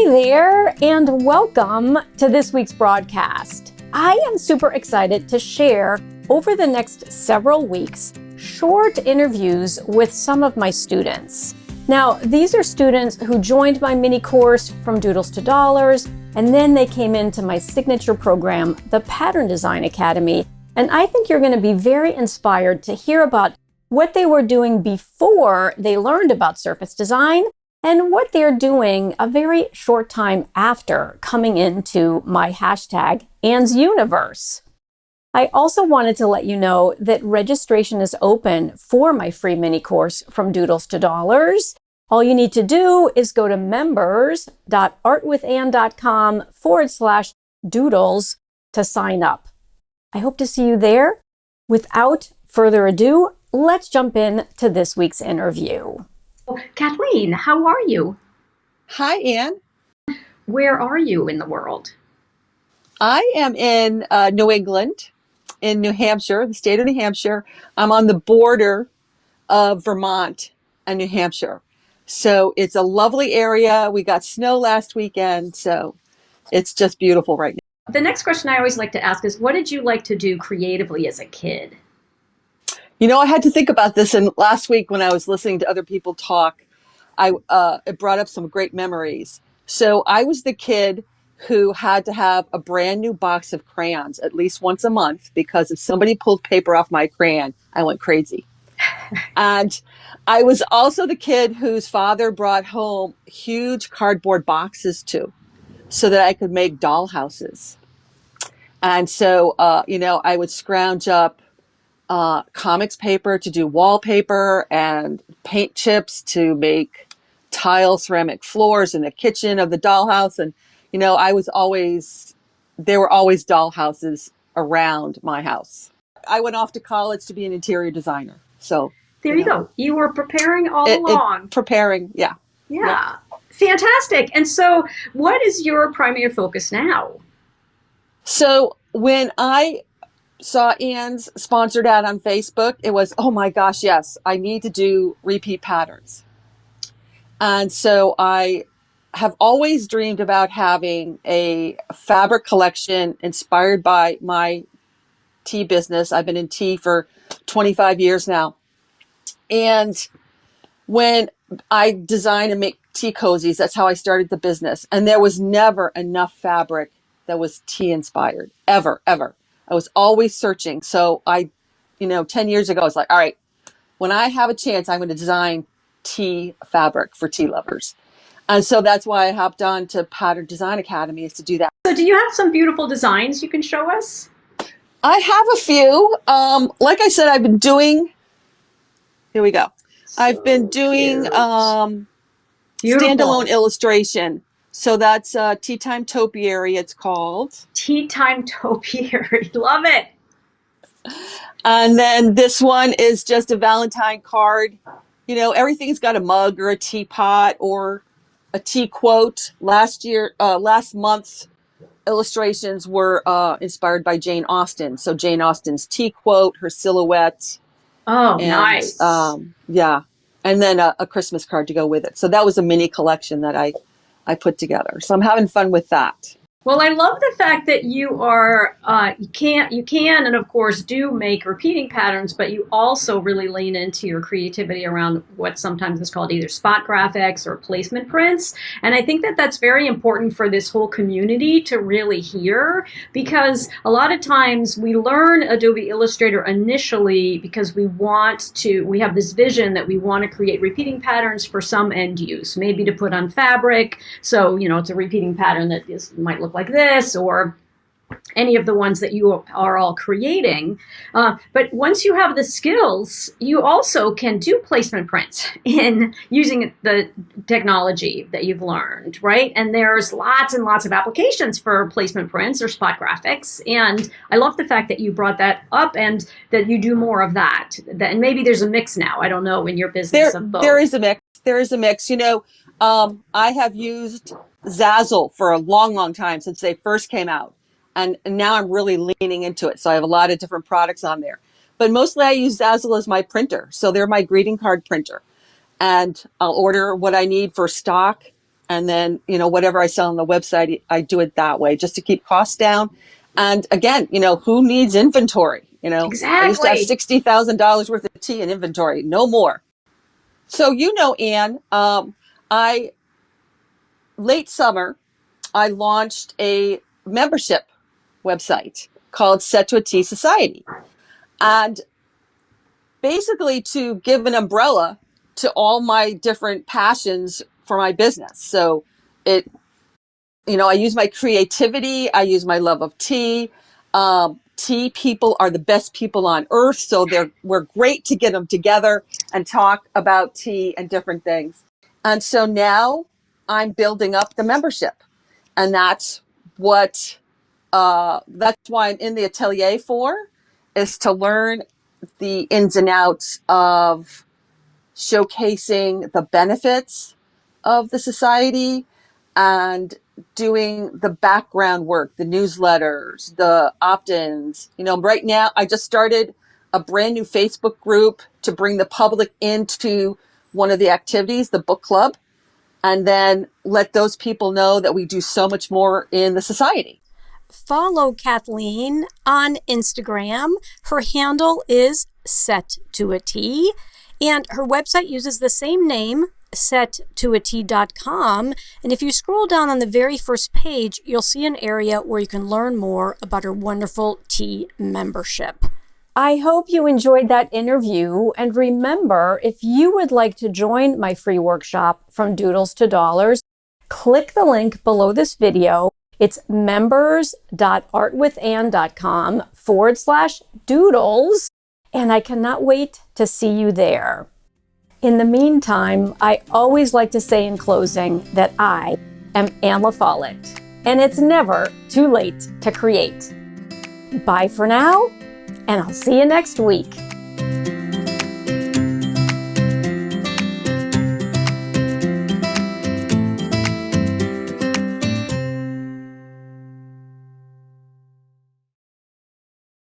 Hi there, and welcome to this week's broadcast. I am super excited to share over the next several weeks short interviews with some of my students. Now, these are students who joined my mini course From Doodles to Dollars, and then they came into my signature program, the Pattern Design Academy. And I think you're going to be very inspired to hear about what they were doing before they learned about surface design and what they're doing a very short time after coming into my hashtag Anne's Universe. I also wanted to let you know that registration is open for my free mini course From Doodles to Dollars. All you need to do is go to members.artwithanne.com/doodles to sign up. I hope to see you there. Without further ado, let's jump in to this week's interview. Kathleen, how are you? Hi, Anne. Where are you in the world? I am in New England, in New Hampshire, the state of New Hampshire. I'm on the border of Vermont and New Hampshire. So it's a lovely area. We got snow last weekend, so it's just beautiful right now. The next question I always like to ask is, what did you like to do creatively as a kid? You know, I had to think about this, and last week when I was listening to other people talk, it brought up some great memories. So I was the kid who had to have a brand new box of crayons at least once a month, because if somebody pulled paper off my crayon, I went crazy. And I was also the kid whose father brought home huge cardboard boxes too, so that I could make doll houses. And so, I would scrounge up comics paper to do wallpaper and paint chips to make tile ceramic floors in the kitchen of the dollhouse. And, there were always dollhouses around my house. I went off to college to be an interior designer. So there you go. You were preparing all along. Preparing, yeah. Yeah. Fantastic. And so what is your primary focus now? So when I saw Anne's sponsored ad on Facebook, it was, oh my gosh, yes, I need to do repeat patterns. And so I have always dreamed about having a fabric collection inspired by my tea business. I've been in tea for 25 years now. And when I design and make tea cozies, that's how I started the business. And there was never enough fabric that was tea inspired, ever. I was always searching. So 10 years ago, I was like, all right, when I have a chance, I'm going to design tea fabric for tea lovers. And so that's why I hopped on to Pattern Design Academy, is to do that. So do you have some beautiful designs you can show us? I have a few. Like I said, I've been doing, here we go. I've been doing standalone illustration. So that's Tea Time Topiary, it's called. Tea Time Topiary. Love it. And then this one is just a Valentine card. Everything's got a mug or a teapot or a tea quote. Last month's illustrations were inspired by Jane Austen. So Jane Austen's tea quote, her silhouette. Oh, nice. Yeah. And then a Christmas card to go with it. So that was a mini collection that I put together. So I'm having fun with that. Well, I love the fact that you are, you can, and of course do make repeating patterns, but you also really lean into your creativity around what sometimes is called either spot graphics or placement prints. And I think that that's very important for this whole community to really hear, because a lot of times we learn Adobe Illustrator initially because we have this vision that we want to create repeating patterns for some end use, maybe to put on fabric. So, it's a repeating pattern that might look like this, or any of the ones that you are all creating. But once you have the skills, you also can do placement prints in using the technology that you've learned, right? And there's lots and lots of applications for placement prints or spot graphics. And I love the fact that you brought that up and that you do more of that. And maybe there's a mix now. I don't know, in your business of both. There is a mix. I have used Zazzle for a long, long time, since they first came out. And now I'm really leaning into it. So I have a lot of different products on there. But mostly I use Zazzle as my printer. So they're my greeting card printer. And I'll order what I need for stock. And then, whatever I sell on the website, I do it that way just to keep costs down. And again, who needs inventory? I used to have Exactly. $60,000 worth of tea in inventory, no more. So, Anne, I late summer, I launched a membership website called Set to a Tea Society. And basically to give an umbrella to all my different passions for my business. So I use my creativity. I use my love of tea. Tea people are the best people on earth. So we're great to get them together and talk about tea and different things. And so now I'm building up the membership, and that's why I'm in the atelier for, is to learn the ins and outs of showcasing the benefits of the society and doing the background work, the newsletters, the opt-ins. Right now I just started a brand new Facebook group to bring the public into one of the activities, the book club, and then let those people know that we do so much more in the society. Follow Kathleen on Instagram. Her handle is Set to a T, and her website uses the same name, settoatea.com. And if you scroll down on the very first page, you'll see an area where you can learn more about her wonderful tea membership. I hope you enjoyed that interview. And remember, if you would like to join my free workshop, From Doodles to Dollars, click the link below this video. It's members.artwithanne.com/doodles. And I cannot wait to see you there. In the meantime, I always like to say in closing that I am Anne LaFollette, and it's never too late to create. Bye for now, and I'll see you next week.